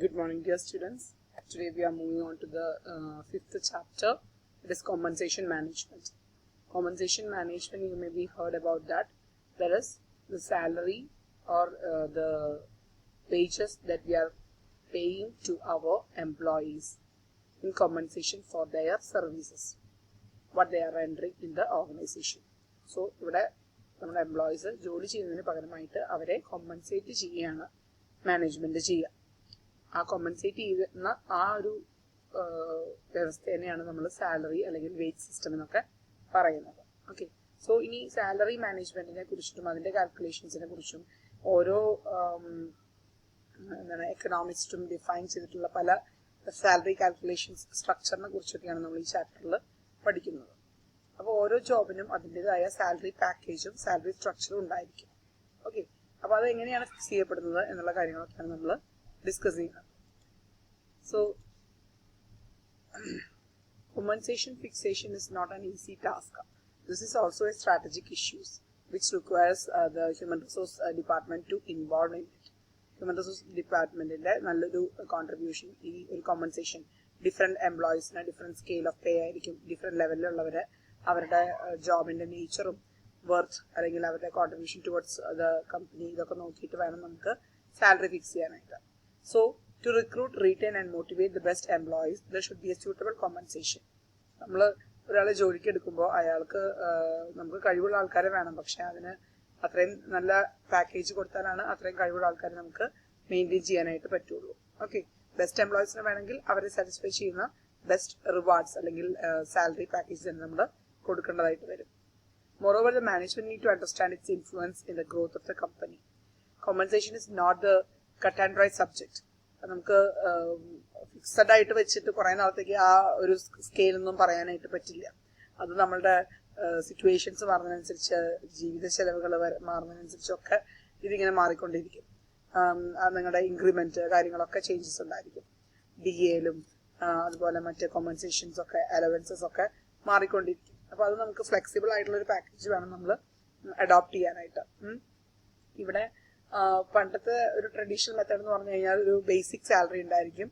Good morning, dear students. Today we are moving on to the fifth chapter. It is compensation management. Compensation management, you may be heard about that. That is the salary or the wages that we are paying to our employees in compensation for their services, what they are rendering in the organization. So, ഇവിടെ നമ്മുടെ employees ജോലി ചെയ്യുന്നതിന് പകരമായിട്ട് അവരെ compensate ചെയ്യുകയാണ് management ചെയ്യുക. ആ compensate ചെയ്യുന്ന ആ ഒരു വ്യവസ്ഥേനെയാണ് നമ്മൾ സാലറി അല്ലെങ്കിൽ വേജ് സിസ്റ്റം എന്നൊക്കെ പറയുന്നത്. ഓക്കെ, സോ ഇനി സാലറി മാനേജ്മെന്റിനെ കുറിച്ചിട്ടും അതിന്റെ കാൽക്കുലേഷൻസിനെ കുറിച്ചും ഓരോ എന്താണ് എക്കണോമിസ്റ്റും ഡിഫൈൻ ചെയ്തിട്ടുള്ള പല സാലറി കാൽക്കുലേഷൻസ് സ്ട്രക്ചറിനെ കുറിച്ചൊക്കെയാണ് നമ്മൾ ഈ ചാപ്റ്ററിൽ പഠിക്കുന്നത്. അപ്പോൾ ഓരോ ജോബിനും അതിൻ്റെതായ സാലറി പാക്കേജും സാലറി സ്ട്രക്ചറും ഉണ്ടായിരിക്കും. ഓക്കെ, അപ്പോൾ അത് എങ്ങനെയാണ് ഫിക്സ് ചെയ്യപ്പെടുന്നത് എന്നുള്ള കാര്യങ്ങളൊക്കെയാണ് നമ്മൾ ഡിസ്കസ് ചെയ്യുന്നത്. So, compensation fixation is not an easy task. This is also a strategic issue which requires the human resource department to involve in it. Human resource department in നല്ലൊരു contribution ഈ ഒരു compensation different employees different scale of pay ആയിരിക്കും, different ലെവലിലുള്ളവരെ അവരുടെ ജോബിന്റെ നേച്ചറും worth അല്ലെങ്കിൽ അവരുടെ contribution towards the company ഇതൊക്കെ നോക്കിയിട്ട് വേണം നമുക്ക് സാലറി ഫിക്സ് ചെയ്യാനായിട്ട്. So to recruit, retain and motivate the best employees, there should be a suitable compensation. നമ്മൾ ഒരാളെ ജോലിക്ക് എടുക്കുമ്പോൾ അയാൾക്ക് നമുക്ക് കഴിവുള്ള ആൾക്കാരെ വേണം, പക്ഷെ അതിന് അത്രയും നല്ല പാക്കേജ് കൊടുത്താലാണ് അത്രയും കഴിവുള്ള ആൾക്കാരെ നമുക്ക് മെയിൻറ്റെയിൻ ചെയ്യാനായിട്ട് പറ്റുള്ളൂ. ഓക്കെ, ബെസ്റ്റ് എംപ്ലോയീസിനെ വേണമെങ്കിൽ അവരെ സാറ്റിസ്ഫൈ ചെയ്യുന്ന ബെസ്റ്റ് റിവാർഡ്സ് അല്ലെങ്കിൽ സാലറി പാക്കേജ് തന്നെ നമ്മൾ കൊടുക്കേണ്ടതായിട്ട് വരും. Moreover, the management need to understand its influence in the growth of the company. Compensation is not the cut and dry subject. നമുക്ക് ഫിക്സഡ് ആയിട്ട് വെച്ചിട്ട് കുറെ നാളത്തേക്ക് ആ ഒരു സ്കെയിലൊന്നും പറയാനായിട്ട് പറ്റില്ല. അത് നമ്മളുടെ സിറ്റുവേഷൻസ് മാറുന്നതിനനുസരിച്ച് ജീവിത ചെലവുകൾ മാറുന്നതിനനുസരിച്ചൊക്കെ ഇതിങ്ങനെ മാറിക്കൊണ്ടിരിക്കും. നിങ്ങളുടെ ഇൻക്രിമെന്റ് കാര്യങ്ങളൊക്കെ ചേഞ്ചസ് ഉണ്ടായിരിക്കും. DA-ലും അതുപോലെ മറ്റ് കോമ്പൻസേഷൻസ് ഒക്കെ അലവൻസസ് ഒക്കെ മാറിക്കൊണ്ടിരിക്കും. അപ്പൊ അത് നമുക്ക് ഫ്ലെക്സിബിൾ ആയിട്ടുള്ള ഒരു പാക്കേജ് വേണം നമ്മൾ അഡോപ്റ്റ് ചെയ്യാനായിട്ട്. ഇവിടെ പണ്ടത്തെ ഒരു ട്രഡീഷണൽ മെത്തേഡ് എന്ന് പറഞ്ഞു കഴിഞ്ഞാൽ ഒരു ബേസിക് സാലറി ഉണ്ടായിരിക്കും,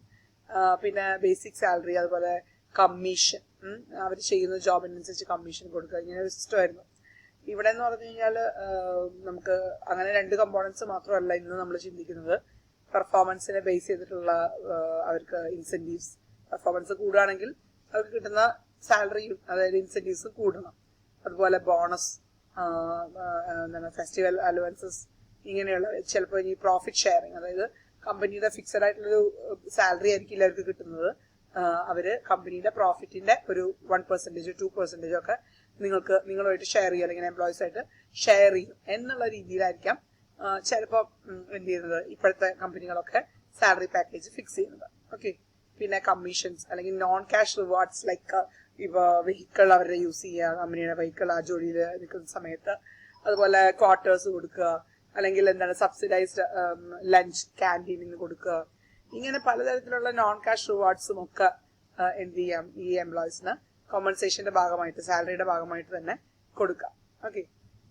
പിന്നെ ബേസിക് സാലറി അതുപോലെ കമ്മീഷൻ, അവർ ചെയ്യുന്ന ജോബിനനുസരിച്ച് കമ്മീഷൻ കൊടുക്കുക, ഇങ്ങനെ ഒരു സിസ്റ്റം ആയിരുന്നു. ഇവിടെ എന്ന് പറഞ്ഞു കഴിഞ്ഞാൽ നമുക്ക് അങ്ങനെ രണ്ട് കമ്പോണൻസ് മാത്രമല്ല ഇന്ന് നമ്മൾ ചിന്തിക്കുന്നത്. പെർഫോമൻസിനെ ബേസ് ചെയ്തിട്ടുള്ള അവർക്ക് ഇൻസെന്റീവ്സ്, പെർഫോമൻസ് കൂടുകയാണെങ്കിൽ അവർക്ക് കിട്ടുന്ന സാലറിയും അതായത് ഇൻസെന്റീവ്സും കൂടണം. അതുപോലെ ബോണസ്, എന്താണ് ഫെസ്റ്റിവൽ അലവൻസസ്, ഇങ്ങനെയുള്ള ചിലപ്പോൾ ഈ പ്രോഫിറ്റ് ഷെയറിങ്, അതായത് കമ്പനിയുടെ ഫിക്സഡ് ആയിട്ടുള്ളൊരു സാലറി ആയിരിക്കില്ല അവർക്ക് കിട്ടുന്നത്. അവര് കമ്പനിയുടെ പ്രോഫിറ്റിന്റെ ഒരു 1% 2% ഒക്കെ നിങ്ങളുമായിട്ട് ഷെയർ ചെയ്യും, അല്ലെങ്കിൽ എംപ്ലോയീസ് ആയിട്ട് ഷെയർ ചെയ്യും എന്നുള്ള രീതിയിലായിരിക്കാം ചിലപ്പോൾ എന്ത് ചെയ്യുന്നത് ഇപ്പോഴത്തെ കമ്പനികളൊക്കെ സാലറി പാക്കേജ് ഫിക്സ് ചെയ്യുന്നത്. ഓക്കെ, പിന്നെ കമ്മീഷൻസ് അല്ലെങ്കിൽ നോൺ ക്യാഷ് റിവാർഡ്സ് ലൈക്ക് ഇപ്പൊ വെഹിക്കിൾ അവരുടെ യൂസ് ചെയ്യുക, കമ്പനിയുടെ വെഹിക്കിൾ ആ ജോലിയിൽ നിൽക്കുന്ന സമയത്ത്, അതുപോലെ ക്വാർട്ടേഴ്സ് കൊടുക്കുക, അല്ലെങ്കിൽ എന്താണ് സബ്സിഡൈസ്ഡ് ലഞ്ച് ക്യാൻറ്റീനിൽ നിന്ന് കൊടുക്കുക, ഇങ്ങനെ പലതരത്തിലുള്ള നോൺ ക്യാഷ് റിവാർഡ്സും ഒക്കെ എന്ത് ചെയ്യാം ഈ എംപ്ലോയീസിന് കോമ്പൻസേഷന്റെ ഭാഗമായിട്ട് സാലറിയുടെ ഭാഗമായിട്ട് തന്നെ കൊടുക്കാം. ഓക്കെ,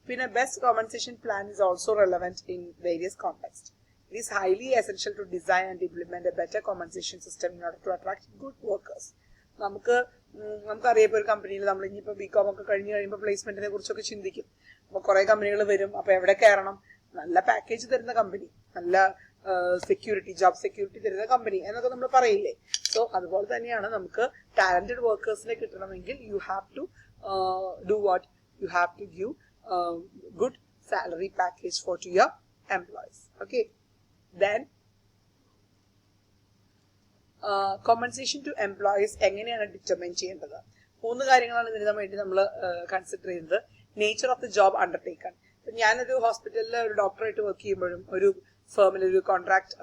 പിന്നെ best compensation plan is also relevant in various context. It is highly essential to design and implement a better compensation system in order to attract good workers. നമുക്കറിയാം ഒരു കമ്പനിയിൽ നമ്മൾ ഇനിയിപ്പോ ബികോം ഒക്കെ കഴിഞ്ഞ് കഴിയുമ്പോൾ പ്ലേസ്മെന്റിനെ കുറിച്ചൊക്കെ ചിന്തിക്കും. അപ്പൊ കുറെ കമ്പനികൾ വരും, അപ്പൊ എവിടെ കയറണം, നല്ല പാക്കേജ് തരുന്ന കമ്പനി, നല്ല സെക്യൂരിറ്റി, ജോബ് സെക്യൂരിറ്റി തരുന്ന കമ്പനി എന്നൊക്കെ നമ്മൾ പറയില്ലേ. സോ അതുപോലെ തന്നെയാണ് നമുക്ക് ടാലന്റഡ് വർക്കേഴ്സിനെ കിട്ടണമെങ്കിൽ you have to do what, you have to give good salary package for to your employees. Okay, then compensation to employees എങ്ങനെയാണ് ഡിറ്റർമൈൻ ചെയ്യേണ്ടത്? 3 കാര്യങ്ങളാണ് ഇതിന് വേണ്ടി നമ്മൾ കൺസിഡർ ചെയ്യുന്നത്. Nature of the job undertaken. ഞാനൊരു ഹോസ്പിറ്റലിൽ ഒരു ഡോക്ടറായിട്ട് വർക്ക് ചെയ്യുമ്പോഴും ഒരു ഫേമിൽ ഒരു കോൺട്രാക്ട്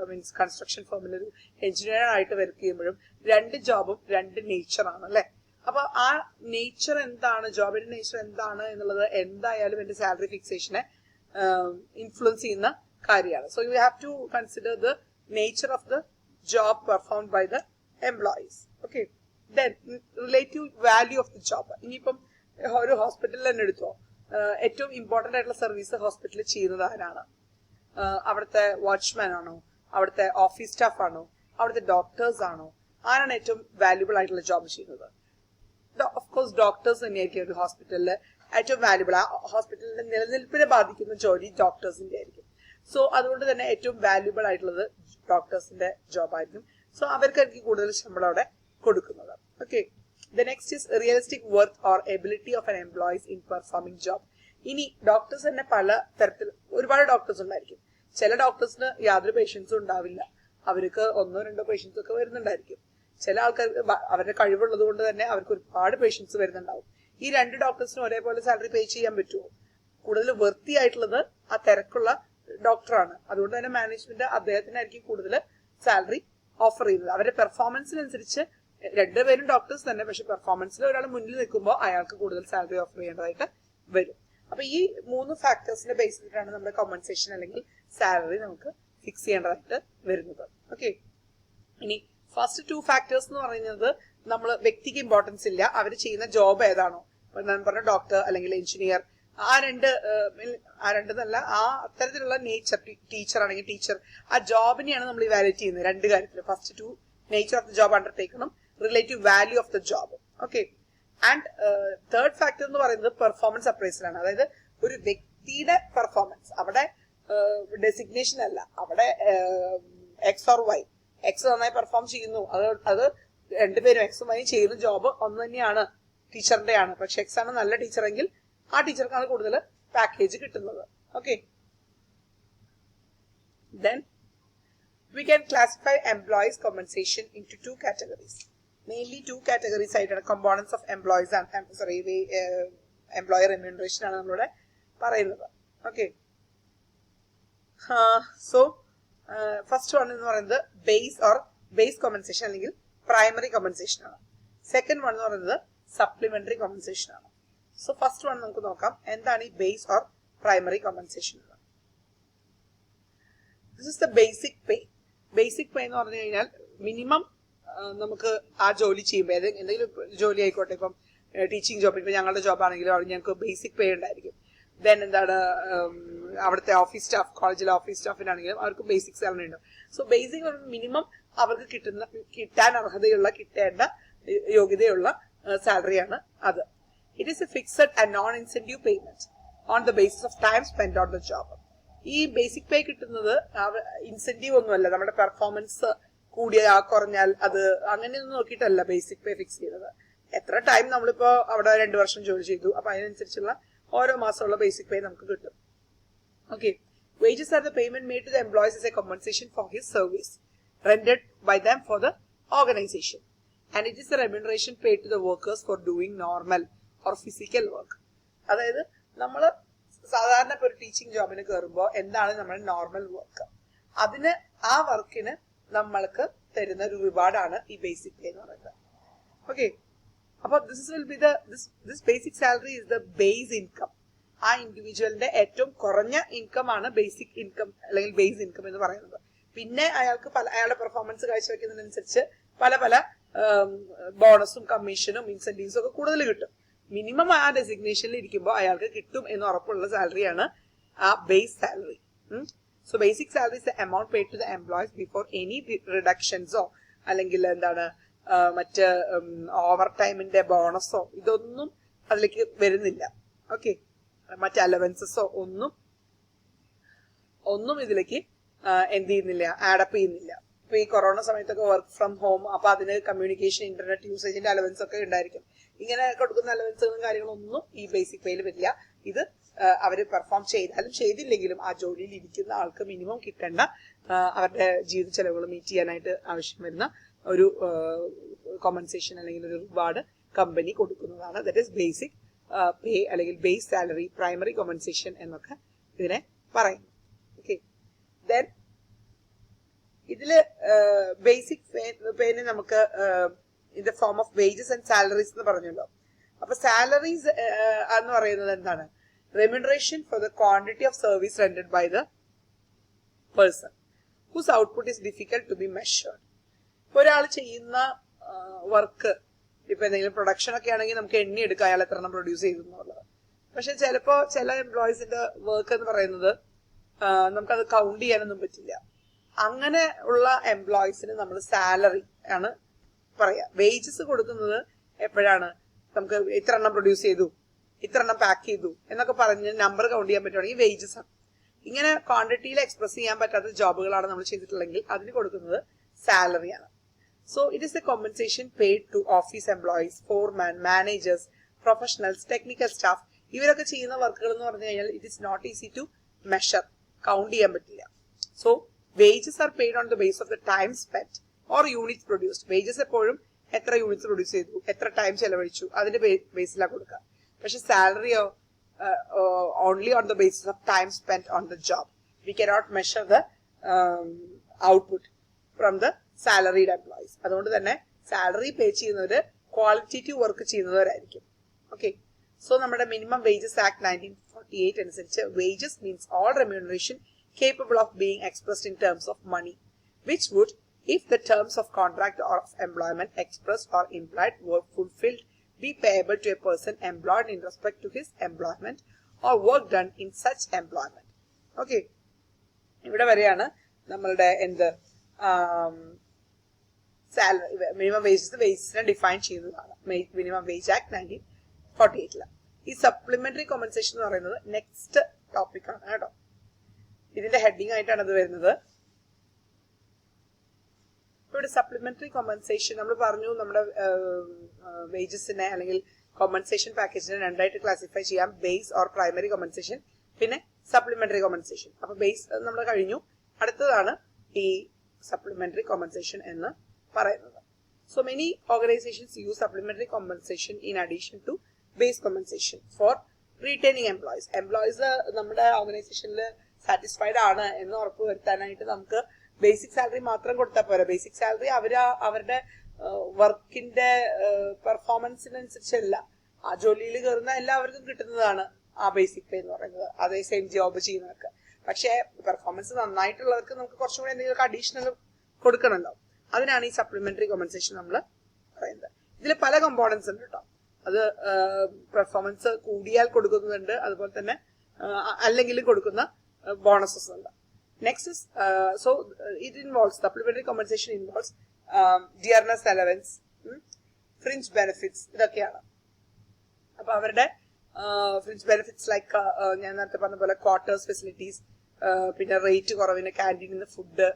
മീൻസ് കൺസ്ട്രക്ഷൻ ഫേമിൽ ഒരു എഞ്ചിനീയർ ആയിട്ട് വർക്ക് ചെയ്യുമ്പോഴും 2 ജോബും 2 നേച്ചറാണ് അല്ലെ. അപ്പൊ ആ നേച്ചർ എന്താണ്, ജോബിന്റെ നേച്ചർ എന്താണ് എന്നുള്ളത് എന്തായാലും എന്റെ സാലറി ഫിക്സേഷനെ ഇൻഫ്ലുവൻസ് ചെയ്യുന്ന കാര്യമാണ്. So you have to consider the nature of the job performed by the employees. Okay, then relative value of the job. ഇനിയിപ്പം ഒരു ഹോസ്പിറ്റലിൽ തന്നെ എടുത്തോ, ഏറ്റവും ഇമ്പോർട്ടന്റ് ആയിട്ടുള്ള സർവീസ് ഹോസ്പിറ്റലിൽ ചെയ്യുന്നത് ആരാണ്? അവിടുത്തെ വാച്ച്മാൻ ആണോ, അവിടുത്തെ ഓഫീസ് സ്റ്റാഫ് ആണോ, അവിടുത്തെ ഡോക്ടേഴ്സ് ആണോ, ആരാണ് ഏറ്റവും വാല്യുബിൾ ആയിട്ടുള്ള ജോബ് ചെയ്യുന്നത്? ഓഫ് കോഴ്സ് ഡോക്ടേഴ്സ് തന്നെയായിരിക്കും ഒരു ഹോസ്പിറ്റലില് ഏറ്റവും വാല്യുബിൾ. ആ ഹോസ്പിറ്റലിന്റെ നിലനിൽപ്പിനെ ബാധിക്കുന്ന ജോലി ഡോക്ടേഴ്സിന്റെ ആയിരിക്കും. സോ അതുകൊണ്ട് തന്നെ ഏറ്റവും വാല്യുബിൾ ആയിട്ടുള്ളത് ഡോക്ടേഴ്സിന്റെ ജോബായിരിക്കും. സോ അവർക്കായിരിക്കും കൂടുതൽ ശമ്പളം അവിടെ കൊടുക്കുന്നത്. Okay, the next is realistic worth or ability of an employees in performing job. ഇനി ഡോക്ടേഴ്സ് തന്നെ പല തരത്തിൽ ഒരുപാട് ഡോക്ടേഴ്സ് ഉണ്ടായിരിക്കും. ചില ഡോക്ടേഴ്സിന് യാതൊരു പേഷ്യൻസും ഉണ്ടാവില്ല, അവർക്ക് 1-2 പേഷ്യൻസ് ഒക്കെ വരുന്നുണ്ടായിരിക്കും. ചില ആൾക്കാർ അവരുടെ കഴിവുള്ളത് കൊണ്ട് തന്നെ അവർക്ക് ഒരുപാട് പേഷ്യൻസ് വരുന്നുണ്ടാവും. ഈ 2 ഡോക്ടേഴ്സിനും ഒരേപോലെ സാലറി പേ ചെയ്യാൻ പറ്റുമോ? കൂടുതൽ വൃത്തി ആയിട്ടുള്ളത് ആ തിരക്കുള്ള ഡോക്ടറാണ്. അതുകൊണ്ട് തന്നെ മാനേജ്മെന്റ് അദ്ദേഹത്തിനായിരിക്കും കൂടുതൽ സാലറി ഓഫർ ചെയ്യുന്നത്. അവരുടെ പെർഫോമൻസിനനുസരിച്ച് 2 പേരും ഡോക്ടേഴ്സ് തന്നെ, പക്ഷെ പെർഫോമൻസിൽ ഒരാൾ മുന്നിൽ നിൽക്കുമ്പോൾ അയാൾക്ക് കൂടുതൽ സാലറി ഓഫർ ചെയ്യേണ്ടതായിട്ട് വരും. അപ്പൊ ഈ 3 ഫാക്ടേഴ്സിന്റെ ബേസ് ചെയ്തിട്ടാണ് നമ്മുടെ കോമ്പൻസേഷൻ അല്ലെങ്കിൽ സാലറി നമുക്ക് ഫിക്സ് ചെയ്യേണ്ടതായിട്ട് വരുന്നത്. ഓക്കെ, ഇനി ഫസ്റ്റ് 2 ഫാക്ടേഴ്സ് എന്ന് പറയുന്നത് നമ്മൾ വ്യക്തിക്ക് ഇമ്പോർട്ടൻസ് ഇല്ല, അവർ ചെയ്യുന്ന ജോബ് ഏതാണോ, ഞാൻ പറഞ്ഞ ഡോക്ടർ അല്ലെങ്കിൽ എഞ്ചിനീയർ, ആ രണ്ടെന്നല്ല, ആ അത്തരത്തിലുള്ള നേച്ചർ, ടീച്ചർ ആണെങ്കിൽ ടീച്ചർ, ആ ജോബിനെയാണ് നമ്മൾ ഇവാലുവേറ്റ് ചെയ്യുന്നത് 2 കാര്യത്തിൽ. First 2 nature of the job അണ്ടർടേക്കണം, relative value of the job. Okay, and third factor എന്ന് പറയുന്നത് പെർഫോമൻസ് അപ്രൈസൽ ആണ്. അതായത് ഒരു വ്യക്തിയുടെ പെർഫോമൻസ്, അവിടെ ഡെസിഗ്നേഷൻ അല്ല, അവിടെ എക്സ് ഓർ വൈ. എക്സ് നന്നായി പെർഫോം ചെയ്യുന്നു, അത് 2 പേരും എക്സും വൈയും ചെയ്യുന്ന ജോബ് ഒന്ന് തന്നെയാണ്, ടീച്ചറിന്റെ ആണ്. പക്ഷെ എക്സ് ആണ് നല്ല ടീച്ചർ എങ്കിൽ ആ ടീച്ചർക്കാണ് കൂടുതൽ പാക്കേജ് കിട്ടുന്നത്. Okay, then we can classify employees compensation into 2 categories. Mainly 2 categories ആയിട്ടാണ് components of employees and employer remuneration ആണ് നമ്മളിവിടെ പറയുന്നത്. ഓക്കെ, സോ ഫസ്റ്റ് വൺ എന്ന് പറയുന്നത് ബേസ് കോമ്പൻസേഷൻ അല്ലെങ്കിൽ പ്രൈമറി കോമ്പൻസേഷൻ ആണ്. സെക്കൻഡ് വൺ എന്ന് പറയുന്നത് സപ്ലിമെന്ററി കോമ്പൻസേഷൻ ആണ്. സോ ഫസ്റ്റ് വൺ നമുക്ക് നോക്കാം, എന്താണ് ഈ base or primary compensation. This is the basic pay. Basic pay എന്ന് പറഞ്ഞു കഴിഞ്ഞാൽ മിനിമം നമുക്ക് ആ ജോലി ചെയ്യുമ്പോൾ, എന്തെങ്കിലും ജോലി ആയിക്കോട്ടെ, ഇപ്പം ടീച്ചിങ് ജോബ്, ഇപ്പൊ ഞങ്ങളുടെ ജോബ് ആണെങ്കിലും ഞങ്ങൾക്ക് ബേസിക് പേ ഉണ്ടായിരിക്കും. ദെൻ എന്താണ് അവിടുത്തെ ഓഫീസ് സ്റ്റാഫ്, കോളേജിലെ ഓഫീസ് സ്റ്റാഫിനാണെങ്കിലും അവർക്ക് ബേസിക് സാലറി ഉണ്ടാവും. സോ ബേസിക് മിനിമം അവർക്ക് കിട്ടാൻ അർഹതയുള്ള, കിട്ടേണ്ട യോഗ്യതയുള്ള സാലറിയാണ് അത്. It is A fixed and non incentive payment on the basis of time spend on the job. ഈ ബേസിക് പേ കിട്ടുന്നത് ഇൻസെന്റീവ് ഒന്നുമല്ല, നമ്മുടെ പെർഫോമൻസ് കൂടിയ കുറഞ്ഞാൽ അത് അങ്ങനെയൊന്നും നോക്കിയിട്ടല്ല ബേസിക് പേ ഫിക്സ് ചെയ്യുന്നത്. എത്ര ടൈം നമ്മളിപ്പോ അവിടെ 2 വർഷം ജോലി ചെയ്തു, അപ്പൊ അതിനനുസരിച്ചുള്ള ഓരോ മാസമുള്ള ബേസിക് പേ നമുക്ക് കിട്ടും. Okay, wages are the payment made to the employees as a compensation for his service rendered by them for the organization, and it is the remuneration paid to the workers for doing normal or physical work. അതായത് നമ്മൾ സാധാരണ ഇപ്പൊ ഒരു teaching ജോബിന് കയറുമ്പോൾ എന്താണ് നമ്മുടെ normal work, അതിന് ആ വർക്കിന് നമ്മൾക്ക് തരുന്ന ഒരു റിവാർഡാണ് ഈ ബേസിക് പേ എന്ന് പറയുന്നത്. ഓക്കെ, അപ്പൊ this basic salary is the base income. ആ ഇൻഡിവിജ്വലിന്റെ ഏറ്റവും കുറഞ്ഞ ഇൻകം ആണ് ബേസിക് ഇൻകം അല്ലെങ്കിൽ ബേസ് ഇൻകം എന്ന് പറയുന്നത്. പിന്നെ അയാൾക്ക് അയാളുടെ പെർഫോമൻസ് കാഴ്ചവെക്കുന്നതിനനുസരിച്ച് പല ബോണസും കമ്മീഷനും ഇൻസെന്റീവ്സും ഒക്കെ കൂടുതൽ കിട്ടും. മിനിമം ആ ഡെസിഗ്നേഷനിൽ ഇരിക്കുമ്പോൾ അയാൾക്ക് കിട്ടും എന്ന് ഉറപ്പുള്ള സാലറിയാണ് ആ base salary. So basic salary is the amount paid to the employees before any റിഡക്ഷൻസോ അല്ലെങ്കിൽ എന്താണ് മറ്റ് ഓവർ ടൈമിന്റെ ബോണസോ ഇതൊന്നും അതിലേക്ക് വരുന്നില്ല. ഓക്കെ, മറ്റ് അലവൻസസോ ഒന്നും ഇതിലേക്ക് എന്ത് ചെയ്യുന്നില്ല, ആഡപ്പ് ചെയ്യുന്നില്ല. ഇപ്പൊ ഈ കൊറോണ സമയത്തൊക്കെ വർക്ക് ഫ്രം ഹോം, അപ്പൊ അതിന് കമ്മ്യൂണിക്കേഷൻ, ഇന്റർനെറ്റ് യൂസേജിന്റെ അലവൻസ് ഒക്കെ ഉണ്ടായിരിക്കും. ഇങ്ങനെ കൊടുക്കുന്ന അലവൻസുകളും കാര്യങ്ങളൊന്നും ഈ ബേസിക് പേയിൽ വരില്ല. ഇത് അവര് പെർഫോം ചെയ്താലും ചെയ്തില്ലെങ്കിലും ആ ജോലിയിൽ ഇരിക്കുന്ന ആൾക്ക് മിനിമം കിട്ടേണ്ട അവരുടെ ജീവിത ചെലവുകൾ മീറ്റ് ചെയ്യാനായിട്ട് ആവശ്യം വരുന്ന ഒരു കോമ്പൻസേഷൻ അല്ലെങ്കിൽ ഒരു റിവാർഡ് കമ്പനി കൊടുക്കുന്നതാണ്. ദാറ്റ് ഈസ് ബേസിക് പേ അല്ലെങ്കിൽ ബേസ് സാലറി, പ്രൈമറി കോമ്പൻസേഷൻ എന്നൊക്കെ ഇതിനെ പറയുന്നു. ഓക്കെ, ദെൻ ഇതില് ബേസിക് പേന് നമുക്ക് in the form of wages and salaries എന്ന് പറഞ്ഞല്ലോ. അപ്പൊ സാലറീസ് എന്ന് പറയുന്നത് എന്താണ്? Remuneration for the quantity of service rendered by the person whose output is difficult to be measured. ഒരാൾ ചെയ്യുന്ന വർക്ക്, ഇപ്പൊ എന്തെങ്കിലും പ്രൊഡക്ഷൻ ഒക്കെ ആണെങ്കിൽ നമുക്ക് എണ്ണി എടുക്കാം അയാൾ എത്ര എണ്ണം പ്രൊഡ്യൂസ് ചെയ്തു എന്നുള്ളത്. പക്ഷെ ചില എംപ്ലോയീസിന്റെ വർക്ക് എന്ന് പറയുന്നത് നമുക്കത് കൗണ്ട് ചെയ്യാനൊന്നും പറ്റില്ല. അങ്ങനെ ഉള്ള എംപ്ലോയീസിന് നമ്മൾ സാലറി ആണ് പറയാ. വേജസ് കൊടുക്കുന്നത് എപ്പോഴാണ്? നമുക്ക് ഇത്ര എണ്ണം പ്രൊഡ്യൂസ് ചെയ്തു, ഇത്ര എണ്ണം പാക്ക് ചെയ്തു എന്നൊക്കെ പറഞ്ഞ് നമ്പർ കൗണ്ട് ചെയ്യാൻ പറ്റുവാണെങ്കിൽ വേജസ് ആണ്. ഇങ്ങനെ ക്വാണ്ടിറ്റിയിൽ എക്സ്പ്രസ് ചെയ്യാൻ പറ്റാത്ത ജോബുകളാണ് നമ്മൾ ചെയ്തിട്ടുള്ളെങ്കിൽ അതിന് കൊടുക്കുന്നത് സാലറിയാണ്. So it is a compensation paid to office employees, foreman, managers, professionals, technical staff. ഇവരൊക്കെ ചെയ്യുന്ന വർക്കുകൾ എന്ന് പറഞ്ഞു കഴിഞ്ഞാൽ it is not easy to measure, count ചെയ്യാൻ പറ്റില്ല. So wages are paid on the base of the time spend or units produced. Wages എപ്പോഴും എത്ര യൂണിറ്റ്സ് പ്രൊഡ്യൂസ് ചെയ്തു, എത്ര ടൈം ചെലവഴിച്ചു, അതിന്റെ ബേസിലാണ് കൊടുക്കുക. പക്ഷെ സാലറിയോ only on the basis of time spent on the job. We cannot measure the output from the salaried employees. അതുകൊണ്ട് തന്നെ സാലറി പേ ചെയ്യുന്നവര് ക്വാളിറ്റേറ്റീവ് വർക്ക് ചെയ്യുന്നവരായിരിക്കും. ഓക്കെ, സോ നമ്മുടെ മിനിമം വേജസ് ആക്ട് 1948 അനുസരിച്ച് wages means all remuneration capable of being expressed in terms of money, which would, if the terms of contract or of employment expressed or implied were fulfilled, be payable to a person employed in respect to his employment or work done in such employment. Okay, ഇവിടെ വരെയാണ് നമ്മളുടെ എന്ത് salary minimum വേജസിനെ define ചെയ്യുന്നതാണ് minimum wage act 1948. ഈ supplementary compensation എന്ന് പറയുന്നത് next topic ആണ് കേട്ടോ. ഇതിന്റെ ഹെഡിങ് ആയിട്ടാണ് അത് വരുന്നത്. ഇവിടെ സപ്ലിമെന്ററി കോമ്പൻസേഷൻ നമ്മൾ പറഞ്ഞു, നമ്മുടെ വേജസിനെ അല്ലെങ്കിൽ കോമ്പൻസേഷൻ പാക്കേജിനെ രണ്ടായിട്ട് ക്ലാസിഫൈ ചെയ്യാം. ബേസ് ഓർ പ്രൈമറി കോമ്പൻസേഷൻ, പിന്നെ സപ്ലിമെന്ററി കോമ്പൻസേഷൻ. അപ്പൊ ബേസ് നമ്മൾ കഴിഞ്ഞു. അടുത്തതാണ് ഈ സപ്ലിമെന്ററി കോമ്പൻസേഷൻ എന്ന് പറയുന്നത്. So many organizations use supplementary compensation in addition to base compensation for retaining employees. Employees നമ്മുടെ ഓർഗനൈസേഷനിൽ സാറ്റിസ്ഫൈഡ് ആണ് എന്ന് ഉറപ്പ് വരുത്താനായിട്ട് നമുക്ക് ബേസിക് സാലറി മാത്രം കൊടുത്താൽ പോരാ. ബേസിക് സാലറി അവരുടെ വർക്കിന്റെ പെർഫോമൻസിനനുസരിച്ചല്ല, ആ ജോലിയിൽ കയറുന്ന എല്ലാവർക്കും കിട്ടുന്നതാണ് ആ ബേസിക് പേ എന്ന് പറയുന്നത്, അതേ സെയിം ജോബ് ചെയ്യുന്നവർക്ക്. പക്ഷേ പെർഫോമൻസ് നന്നായിട്ടുള്ളവർക്ക് നമുക്ക് കുറച്ചും കൂടി എന്തെങ്കിലും അഡീഷണൽ കൊടുക്കണമല്ലോ. അതിനാണ് ഈ സപ്ലിമെന്ററി കോമ്പൻസേഷൻ നമ്മൾ പറയുന്നത്. ഇതിൽ പല കമ്പോണൻസ് ഉണ്ട് കേട്ടോ. അത് പെർഫോമൻസ് കൂടിയാൽ കൊടുക്കുന്നുണ്ട്, അതുപോലെ തന്നെ അല്ലെങ്കിൽ കൊടുക്കുന്ന ബോണസസ് ഉണ്ട്. Next is, it involves, supplementary compensation involves dearness allowance, fringe benefits, ഇതൊക്കെയാണ്. അപ്പൊ അവരുടെ ഫ്രിഞ്ച് ബെനിഫിറ്റ്സ് ലൈക്ക് ഞാൻ നേരത്തെ പറഞ്ഞ പോലെ ക്വാർട്ടേഴ്സ് ഫെസിലിറ്റീസ്, പിന്നെ റേറ്റ് കുറവിന് ക്യാൻറ്റീനിൽ നിന്ന് ഫുഡ്,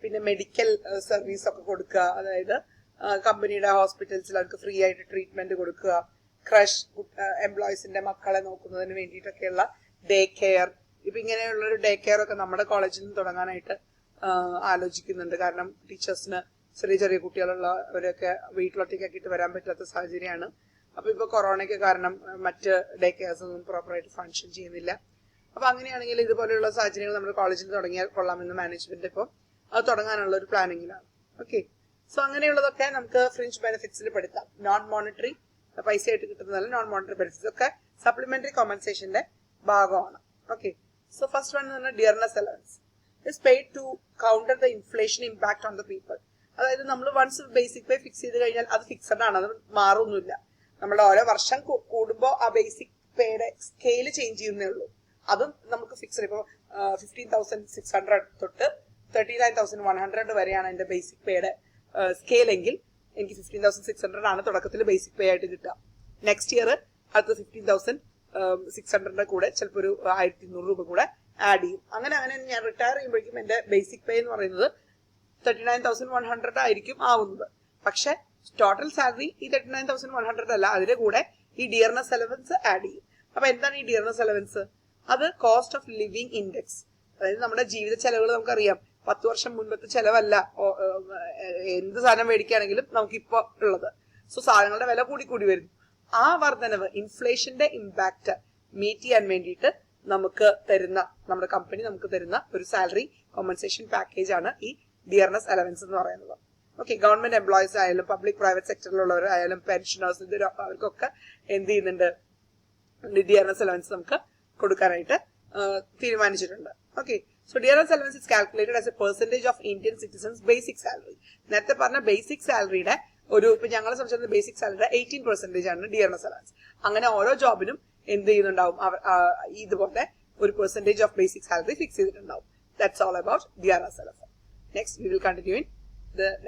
പിന്നെ മെഡിക്കൽ സർവീസ് ഒക്കെ കൊടുക്കുക. അതായത് കമ്പനിയുടെ ഹോസ്പിറ്റൽസിൽ അവർക്ക് ഫ്രീ ആയിട്ട് ട്രീറ്റ്മെന്റ് കൊടുക്കുക. ക്രഷ് എംപ്ലോയീസിന്റെ മക്കളെ നോക്കുന്നതിന് വേണ്ടിയിട്ടൊക്കെയുള്ള ഡേ കെയർ. ഇപ്പൊ ഇങ്ങനെയുള്ളൊരു ഡേ കെയർ ഒക്കെ നമ്മുടെ കോളേജിൽ നിന്ന് തുടങ്ങാനായിട്ട് ആലോചിക്കുന്നുണ്ട്. കാരണം ടീച്ചേഴ്സിന് ചെറിയ ചെറിയ കുട്ടികളുള്ളവരൊക്കെ വീട്ടിലൊറ്റയ്ക്കാക്കിയിട്ട് വരാൻ പറ്റാത്ത സാഹചര്യമാണ്. അപ്പൊ ഇപ്പൊ കൊറോണയ്ക്ക് കാരണം മറ്റ് ഡേ കെയർസ് ഒന്നും പ്രോപ്പറായിട്ട് ഫങ്ഷൻ ചെയ്യുന്നില്ല. അപ്പൊ അങ്ങനെയാണെങ്കിൽ ഇതുപോലെയുള്ള സാഹചര്യങ്ങൾ നമ്മുടെ കോളേജിൽ തുടങ്ങിയാൽ കൊള്ളാമെന്ന് മാനേജ്മെന്റ് ഇപ്പോൾ അത് തുടങ്ങാനുള്ള ഒരു പ്ലാനിങ്ങിലാണ്. ഓക്കെ, സോ അങ്ങനെയുള്ളതൊക്കെ നമുക്ക് ഫ്രിഞ്ച് ബെനിഫിറ്റ്സിൽ പെടുത്താം. നോൺ മോണിറ്ററി പൈസയായിട്ട് കിട്ടുന്നതല്ല, നോൺ മോണിറ്ററി ബെനിഫിറ്റ്സ് ഒക്കെ സപ്ലിമെന്ററി കോമ്പൻസേഷന്റെ ഭാഗമാണ്. ഓക്കെ, സോ ഫസ്റ്റ് വൺ എന്ന് പറഞ്ഞാൽ dearness allowance is paid to counter the inflation impact on the people. അതായത് നമ്മൾ വൺസ് ബേസിക് പേ ഫിക്സ് ചെയ്ത് കഴിഞ്ഞാൽ അത് ഫിക്സഡ് ആണ്, അത് മാറൊന്നുമില്ല. നമ്മുടെ ഓരോ വർഷം കൂടുമ്പോൾ ആ ബേസിക് പേയുടെ സ്കെയില് ചേഞ്ച് ചെയ്യുന്നേ ഉള്ളൂ. അതും നമുക്ക് ഫിക്സഡ്. ഇപ്പോൾ 15,600 തൊട്ട് 39,100 വരെയാണ് എന്റെ ബേസിക് പേയുടെ സ്കെയിൽ എങ്കിൽ എനിക്ക് 15,600 ആണ് തുടക്കത്തിൽ ബേസിക് പേ ആയിട്ട് കിട്ടുക. നെക്സ്റ്റ് ഇയർ അടുത്ത 15,600 കൂടെ ചിലപ്പോൾ ഒരു 1,200 രൂപ കൂടെ ആഡ് ചെയ്യും. അങ്ങനെ ഞാൻ റിട്ടയർ ചെയ്യുമ്പോഴേക്കും എന്റെ ബേസിക് പേ എന്ന് പറയുന്നത് 39,100 ആയിരിക്കും ആവുന്നത്. പക്ഷെ ടോട്ടൽ സാലറി ഈ 39,100 അല്ല, അതിന്റെ കൂടെ ഈ ഡിയർനെസ് അലവൻസ് ആഡ് ചെയ്യും. അപ്പൊ എന്താണ് ഈ ഡിയർനെസ് അലവൻസ്? അത് കോസ്റ്റ് ഓഫ് ലിവിംഗ് ഇൻഡെക്സ്. അതായത് നമ്മുടെ ജീവിത ചെലവുകൾ നമുക്കറിയാം. 10 വർഷം മുൻപത്തെ ചെലവല്ല എന്ത് സാധനം മേടിക്കുകയാണെങ്കിലും നമുക്കിപ്പോ ഉള്ളത്. സോ സാധനങ്ങളുടെ വില കൂടി വരുന്നു. ആ വർധനവ്, ഇൻഫ്ലേഷന്റെ ഇമ്പാക്ട് മീറ്റ് ചെയ്യാൻ വേണ്ടിയിട്ട് നമുക്ക് തരുന്ന, നമ്മുടെ കമ്പനി നമുക്ക് തരുന്ന ഒരു സാലറി കോമ്പൻസേഷൻ പാക്കേജ് ആണ് ഈ ഡിയർനെസ് അലവൻസ് എന്ന് പറയുന്നത്. ഓക്കെ, ഗവൺമെന്റ് എംപ്ലോയീസ് ആയാലും പബ്ലിക് പ്രൈവറ്റ് സെക്ടറിലുള്ളവരായാലും പെൻഷനേഴ്സ്, അവർക്കൊക്കെ എന്ത് ചെയ്യുന്നുണ്ട്, ഡിയർനെസ് അലവൻസ് നമുക്ക് കൊടുക്കാനായിട്ട് തീരുമാനിച്ചിട്ടുണ്ട്. Okay, so dearness allowance is calculated as A percentage of Indian citizens basic salary. നേരത്തെ പറഞ്ഞ ബേസിക് സാലറിയുടെ ഇപ്പൊ ഞങ്ങളെ സംബന്ധിച്ച ബേസിക് സാലറിയുടെ 18% ആണ് ഡിയർനെസ് അലവൻസ്. അങ്ങനെ ഓരോ ജോബിനും എന്ത് ചെയ്യുന്നുണ്ടാവും, ഇതുപോലെ ഒരു percentage of basic salary fix ചെയ്തിട്ടുണ്ടാവും. That's all about dearness allowance. Next, we will continue in the